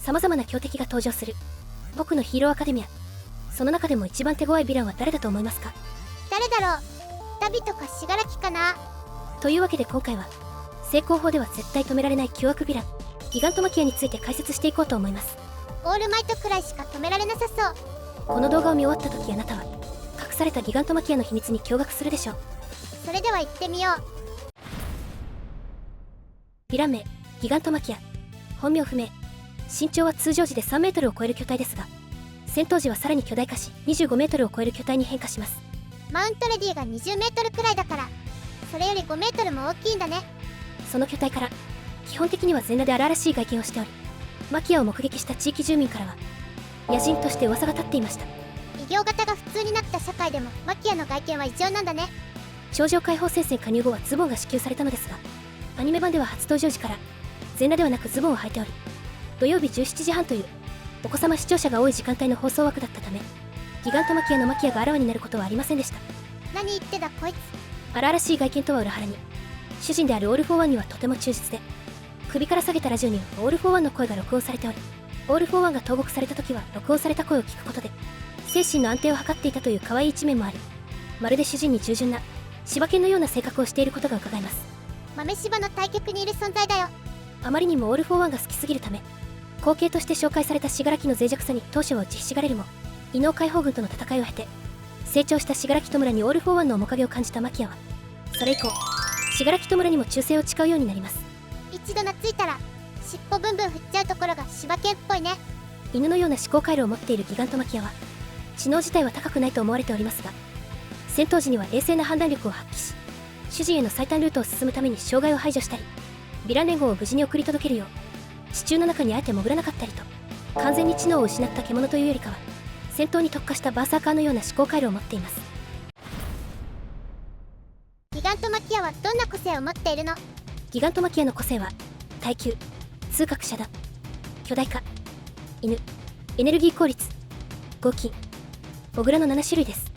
様々な強敵が登場する僕のヒーローアカデミア。その中でも一番手強いヴィランは誰だと思いますか？誰だろう。ダビとかシガラキかな。というわけで今回は成功法では絶対止められない凶悪ヴィランギガントマキアについて解説していこうと思います。オールマイトくらいしか止められなさそう。この動画を見終わった時あなたは隠されたギガントマキアの秘密に驚愕するでしょう。それでは行ってみよう。ヴィラン名ギガントマキア。本名不明。身長は通常時で3メートルを超える巨体ですが、戦闘時はさらに巨大化し25メートルを超える巨体に変化します。マウントレディが20メートルくらいだから、それより5メートルも大きいんだね。その巨体から基本的には全裸で荒々しい外見をしており、マキアを目撃した地域住民からは野人として噂が立っていました。異形型が普通になった社会でもマキアの外見は異常なんだね。超常解放戦線加入後はズボンが支給されたのですが、アニメ版では初登場時から全裸ではなくズボンを履いており、土曜日17時半というお子様視聴者が多い時間帯の放送枠だったため、ギガントマキアのマキアがあらわになることはありませんでした。何言ってだこいつ。荒々しい外見とは裏腹に主人であるオール・フォー・ワンにはとても忠実で、首から下げたラジオにはオール・フォー・ワンの声が録音されており、オール・フォー・ワンが投獄された時は録音された声を聞くことで精神の安定を図っていたという可愛い一面もあり、まるで主人に従順な柴犬のような性格をしていることが伺えます。豆柴の対極にいる存在だよ。あまりにもオール・フォー・ワンが好きすぎるため、後継として紹介された死柄木の脆弱さに当初は打ちひしがれるも、異能解放軍との戦いを経て成長した死柄木弔にオール・フォー・ワンの面影を感じたマキアは、それ以降死柄木弔にも忠誠を誓うようになります。一度懐いたら尻尾ブンブン振っちゃうところが柴犬っぽいね。犬のような思考回路を持っているギガントマキアは知能自体は高くないと思われておりますが、戦闘時には冷静な判断力を発揮し、主人への最短ルートを進むために障害を排除したり、ヴィラン連合を無事に送り届けるよう地中の中にあえて潜らなかったりと、完全に知能を失った獣というよりかは戦闘に特化したバーサーカーのような思考回路を持っています。ギガントマキアはどんな個性を持っているの？ギガントマキアの個性は耐久、痛覚遮断、巨大化、犬、エネルギー効率、合金、モグラの7種類です。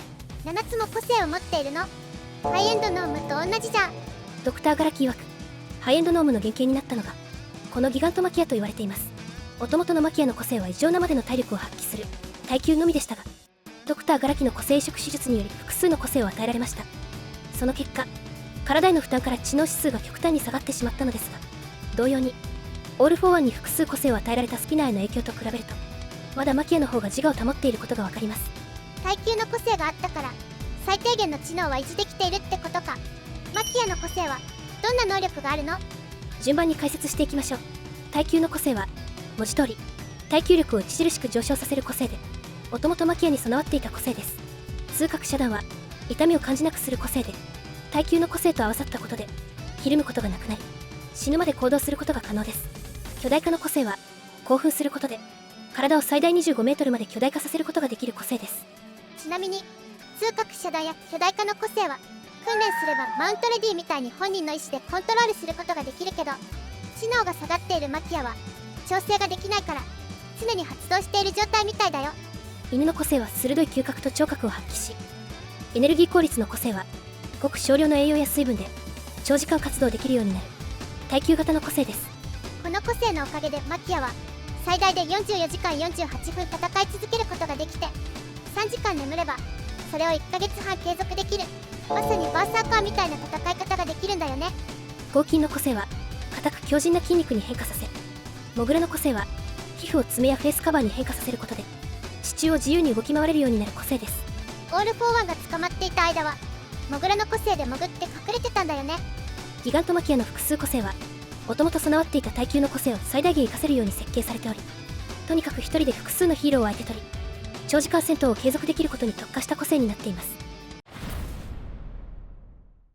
7つも個性を持っているの？ハイエンドノームと同じじゃん。ドクターガラキ曰くハイエンドノームの原型になったのがこのギガントマキアと言われています。もともとのマキアの個性は異常なまでの体力を発揮する耐久のみでしたが、ドクターガラキの個性移植手術により複数の個性を与えられました。その結果体への負担から知能指数が極端に下がってしまったのですが、同様にオール・フォー・ワンに複数個性を与えられたスピナーへの影響と比べるとまだマキアの方が自我を保っていることがわかります。耐久の個性があったから最低限の知能は維持できているってことか。マキアの個性はどんな能力があるの？順番に解説していきましょう。耐久の個性は文字通り耐久力を著しく上昇させる個性で、もともとマキアに備わっていた個性です。痛覚遮断は痛みを感じなくする個性で、耐久の個性と合わさったことでひるむことがなくなり死ぬまで行動することが可能です。巨大化の個性は興奮することで体を最大25メートルまで巨大化させることができる個性です。ちなみに痛覚遮断や巨大化の個性は訓練すればマウントレディみたいに本人の意思でコントロールすることができるけど、知能が下がっているマキアは調整ができないから常に発動している状態みたいだよ。犬の個性は鋭い嗅覚と聴覚を発揮し、エネルギー効率の個性はごく少量の栄養や水分で長時間活動できるようになる耐久型の個性です。この個性のおかげでマキアは最大で44時間48分戦い続けることができて、3時間眠ればそれを1ヶ月半継続できる、まさにバーサーカーみたいな戦い方ができるんだよね。合金の個性は硬く強靭な筋肉に変化させ、モグラの個性は皮膚を爪やフェイスカバーに変化させることで地中を自由に動き回れるようになる個性です。オール・フォー・ワンが捕まっていた間はモグラの個性で潜って隠れてたんだよね。ギガントマキアの複数個性はもともと備わっていた耐久の個性を最大限活かせるように設計されており、とにかく一人で複数のヒーローを相手取り長時間戦闘を継続できることに特化した個性になっています。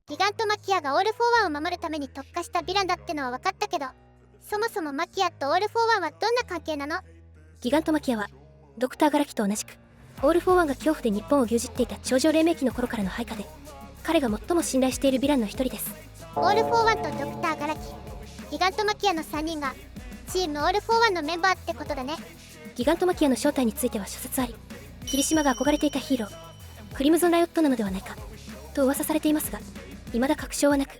ギガントマキアがオール・フォー・ワンを守るために特化したヴィランだってのは分かったけど、そもそもマキアとオール・フォー・ワンはどんな関係なの？ギガントマキアはドクターガラキと同じくオール・フォー・ワンが恐怖で日本を牛耳っていた超常黎明期の頃からの配下で、彼が最も信頼しているヴィランの一人です。オール・フォー・ワンとドクターガラキ、ギガントマキアの3人がチームオール・フォー・ワンのメンバーってことだね。ギガントマキアの正体については諸説あり、霧島が憧れていたヒーロークリムゾン・ライオットなのではないかと噂されていますが、未だ確証はなく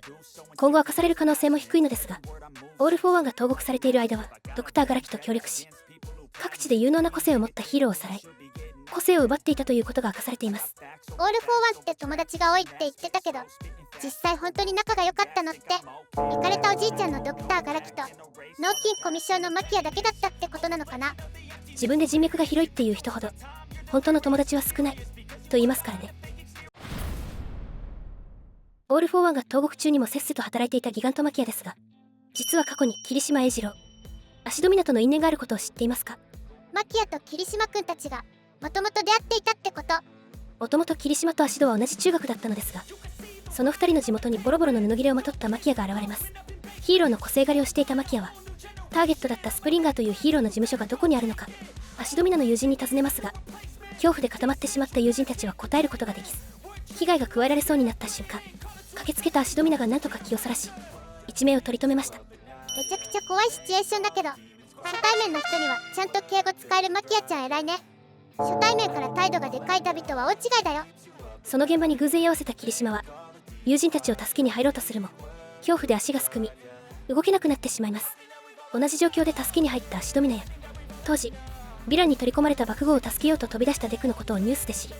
今後明かされる可能性も低いのですが、オール・フォー・ワンが投獄されている間はドクターガラキと協力し各地で有能な個性を持ったヒーローをさらい、個性を奪っていたということが明かされています。オール・フォー・ワンって友達が多いって言ってたけど、実際本当に仲が良かったのってイカれたおじいちゃんのドクター・ガラキと脳筋コミュ障のマキアだけだったってことなのかな。自分で人脈が広いっていう人ほど本当の友達は少ないと言いますからね。オール・フォー・ワンが投獄中にもせっせと働いていたギガントマキアですが、実は過去に霧島英二郎、芦戸湊との因縁があることを知っていますか？マキアと霧島くんたちがもともと出会っていたってこと。もともと霧島と芦戸は同じ中学だったのですが、その2人の地元にボロボロの布切れをまとったマキアが現れます。ヒーローの個性狩りをしていたマキアは、ターゲットだったスプリンガーというヒーローの事務所がどこにあるのか芦戸湊の友人に尋ねますが、恐怖で固まってしまった友人たちは答えることができず、被害が加えられそうになった瞬間、駆けつけた芦戸湊が何とか気をそらし一命を取り留めました。めちゃくちゃ怖いシチュエーションだけど、初対面の人にはちゃんと敬語使えるマキアちゃん偉いね。初対面から態度がでかいダビとは大違いだよ。その現場に偶然居合わせた霧島は友人たちを助けに入ろうとするも、恐怖で足がすくみ動けなくなってしまいます。同じ状況で助けに入った芦戸湊や、当時ヴィランに取り込まれた爆豪を助けようと飛び出したデクのことをニュースで知り、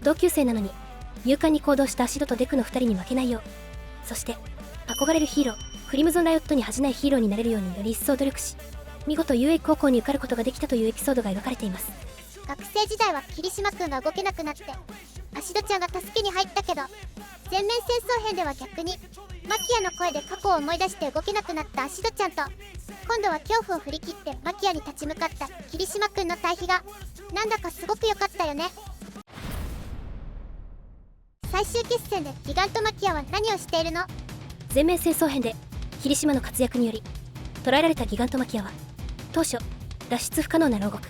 同級生なのに勇敢に行動した芦戸とデクの2人に負けないよう、そして憧れるヒーロークリムゾンライオットに恥じないヒーローになれるようにより一層努力し、見事有益高校に受かることができたというエピソードが描かれています。学生時代は霧島くんが動けなくなって芦戸ちゃんが助けに入ったけど、全面戦争編では逆にマキアの声で過去を思い出して動けなくなった芦戸ちゃんと、今度は恐怖を振り切ってマキアに立ち向かった霧島くんの対比がなんだかすごく良かったよね。最終決戦でギガントマキアは何をしているの？全面戦争編で霧島の活躍により捕らえられたギガントマキアは、当初脱出不可能な牢獄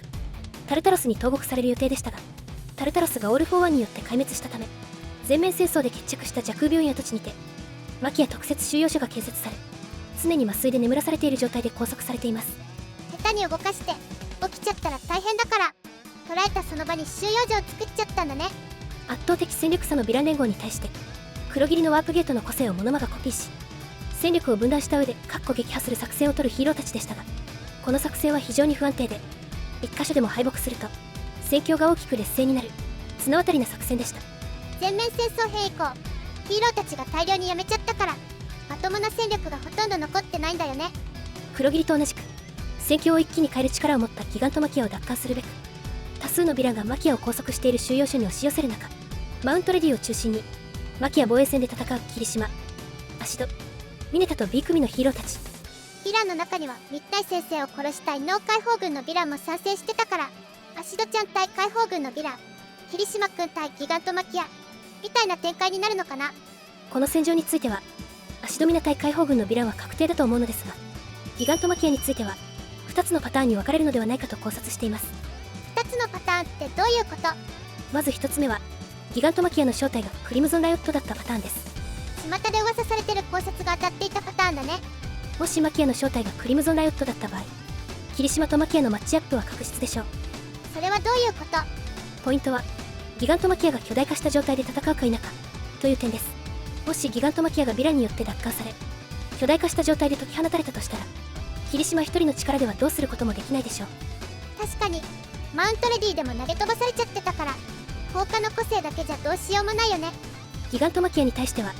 タルタロスに投獄される予定でしたが、タルタロスがオール・フォー・ワンによって壊滅したため、全面戦争で決着した蛇空病院跡地にてマキア特設収容所が建設され、常に麻酔で眠らされている状態で拘束されています。下手に動かして起きちゃったら大変だから、捕らえたその場に収容所を作っちゃったんだね。圧倒的戦力差のヴィラン連合に対して黒霧のワープゲートの個性をモノマがコピーし、戦力を分断した上で撃破する作戦を取るヒーローたちでしたが、この作戦は非常に不安定で、一箇所でも敗北すると戦況が大きく劣勢になる綱渡りな作戦でした。全面戦争編以降ヒーローたちが大量に辞めちゃったから、まともな戦力がほとんど残ってないんだよね。黒霧と同じく戦況を一気に変える力を持ったギガントマキアを奪還するべく、多数のヴィランがマキアを拘束している収容所に押し寄せる中、マウントレディを中心にマキア防衛戦で戦う霧島、芦戸、ミネタと B 組のヒーローたち。ヴィランの中には密対先生を殺したい脳解放軍のヴィランも参戦してたから、芦戸ちゃん対解放軍のヴィラン、霧島くん対ギガントマキアみたいな展開になるのかな。この戦場については芦戸ミナ対解放軍のヴィランは確定だと思うのですが、ギガントマキアについては2つのパターンに分かれるのではないかと考察しています。2つのパターンってどういうこと？まず1つ目はギガントマキアの正体がクリムゾンライオットだったパターンです。巷で噂されてる考察が当たっていたパターンだね。もしマキアの正体がクリムゾンライオットだった場合、霧島とマキアのマッチアップは確実でしょう。それはどういうこと？ポイントはギガントマキアが巨大化した状態で戦うか否かという点です。もしギガントマキアがヴィランによって奪還され巨大化した状態で解き放たれたとしたら、霧島一人の力ではどうすることもできないでしょう。確かにマウントレディでも投げ飛ばされちゃってたから、放火の個性だけじゃどうしようもないよね。ギガントマキアに対しては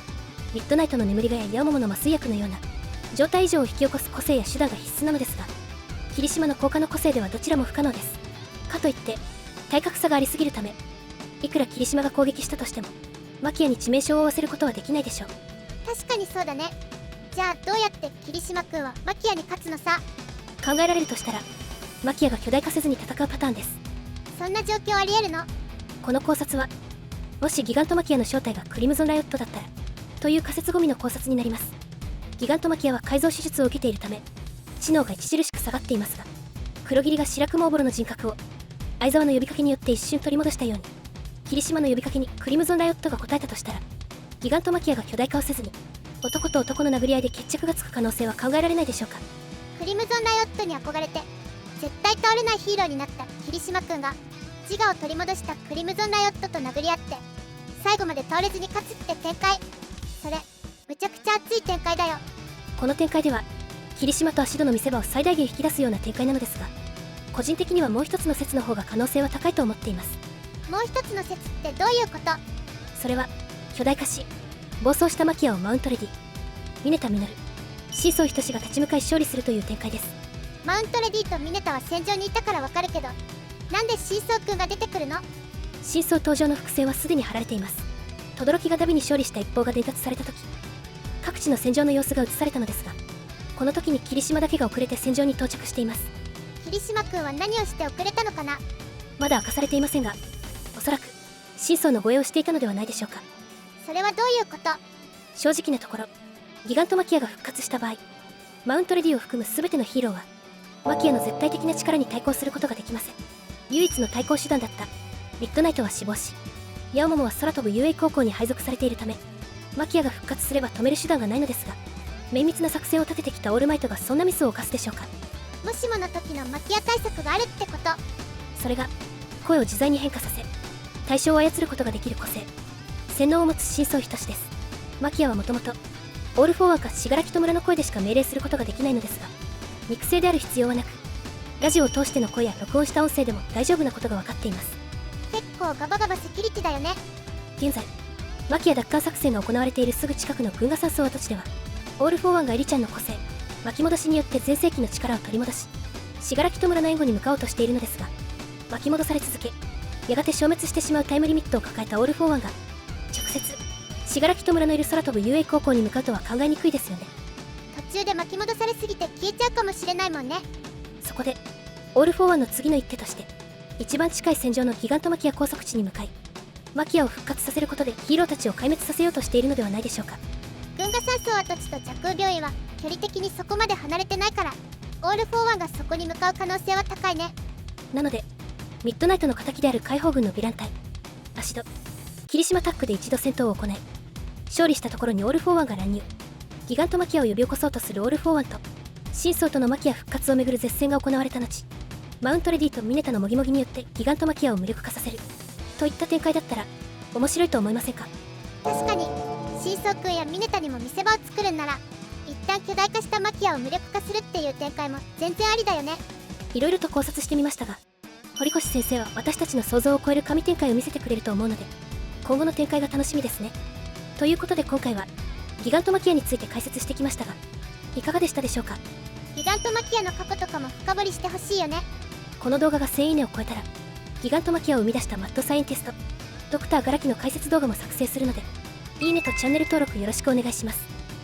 ミッドナイトの眠りがやヤオモモの麻酔薬のような状態異常を引き起こす個性や手段が必須なのですが、霧島の効果の個性ではどちらも不可能です。かといって体格差がありすぎるため、いくら霧島が攻撃したとしてもマキアに致命傷を負わせることはできないでしょう。確かにそうだね。じゃあどうやって霧島くんはマキアに勝つのさ？考えられるとしたらマキアが巨大化せずに戦うパターンです。そんな状況ありえるの？この考察はもしギガントマキアの正体がクリムゾンライオットだったらという仮説込みの考察になります。ギガントマキアは改造手術を受けているため知能が著しく下がっていますが、黒霧が白雲オボロの人格を相沢の呼びかけによって一瞬取り戻したように、霧島の呼びかけにクリムゾンライオットが答えたとしたら、ギガントマキアが巨大化をせずに男と男の殴り合いで決着がつく可能性は考えられないでしょうか。クリムゾンライオットに憧れて絶対倒れないヒーローになった霧島くんが自我を取り戻したクリムゾンライオットと殴り合って最後まで倒れずに勝つって展開、それむちゃくちゃ熱い展開だよ。この展開では霧島と芦戸の見せ場を最大限引き出すような展開なのですが、個人的にはもう一つの説の方が可能性は高いと思っています。もう一つの説ってどういうこと？それは巨大化し暴走したマキアをマウントレディ、ミネタミノル、真相仁が立ち向かい勝利するという展開です。マウントレディとミネタは戦場にいたからわかるけど、なんで真相くんが出てくるの？真相登場の伏線はすでに張られています。轟がダビに勝利した一報が伝達された時、各地の戦場の様子が映されたのですが、この時に霧島だけが遅れて戦場に到着しています。霧島くんは何をして遅れたのかな？まだ明かされていませんが、おそらく真相の護衛をしていたのではないでしょうか。それはどういうこと？正直なところ、ギガントマキアが復活した場合、マウントレディを含む全てのヒーローはマキアの絶対的な力に対抗することができません。唯一の対抗手段だったミッドナイトは死亡し、ヤオモモは空飛ぶ UA 高校に配属されているため、マキアが復活すれば止める手段がないのですが、綿密な作戦を立ててきたオールマイトがそんなミスを犯すでしょうか。もしもの時のマキア対策があるってこと？それが声を自在に変化させ対象を操ることができる個性、洗脳を持つ真相仁です。マキアはもともとオール・フォー・ワンか信楽と村の声でしか命令することができないのですが、肉声である必要はなく、ラジオを通しての声や録音した音声でも大丈夫なことが分かっています。結構ガバガバセキュリティだよね。現在マキア奪還作戦が行われているすぐ近くの群賀山荘跡地では、オール・フォー・ワンがエリちゃんの個性巻き戻しによって全盛期の力を取り戻し、信楽と村の援護に向かおうとしているのですが、巻き戻され続け、やがて消滅してしまうタイムリミットを抱えたオール・フォー・ワンが直接信楽と村のいる空飛ぶ UA 高校に向かうとは考えにくいですよね。途中で巻き戻されすぎて消えちゃうかもしれないもんね。そこでオール・フォー・ワンの次の一手として、一番近い戦場のギガントマキア拘束地に向かい、マキアを復活させることでヒーローたちを壊滅させようとしているのではないでしょうか。群賀山荘跡地と蛇空病院は距離的にそこまで離れてないから、オール・フォー・ワンがそこに向かう可能性は高いね。なのでミッドナイトの敵である解放軍のヴィラン隊アシド、霧島タッグで一度戦闘を行い、勝利したところにオール・フォー・ワンが乱入、ギガントマキアを呼び起こそうとするオール・フォー・ワンと真相とのマキア復活をめぐる絶戦が行われた後、マウントレディとミネタのモギモギによってギガントマキアを無力化させるといった展開だったら面白いと思いませんか？確かに真相くんやミネタにも見せ場を作るんなら、一旦巨大化したマキアを無力化するっていう展開も全然ありだよね。いろいろと考察してみましたが、堀越先生は私たちの想像を超える神展開を見せてくれると思うので、今後の展開が楽しみですね。ということで今回はギガントマキアについて解説してきましたが、いかがでしたでしょうか？ギガントマキアの過去とかも深掘りしてほしいよね。この動画が1000いいねを超えたら、ギガントマキアを生み出したマッドサイエンティストドクターガラキの解説動画も作成するので、いいねとチャンネル登録よろしくお願いします。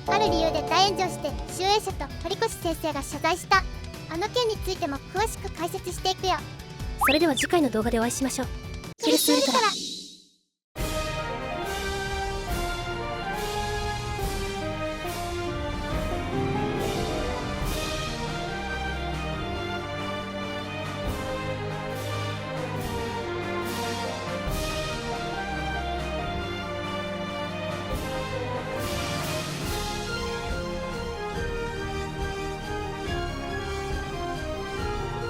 ある理由で大炎上して集英社と堀越先生が謝罪したあの件についても詳しく解説していくよ。それでは次回の動画でお会いしましょう。キルスウルトラ。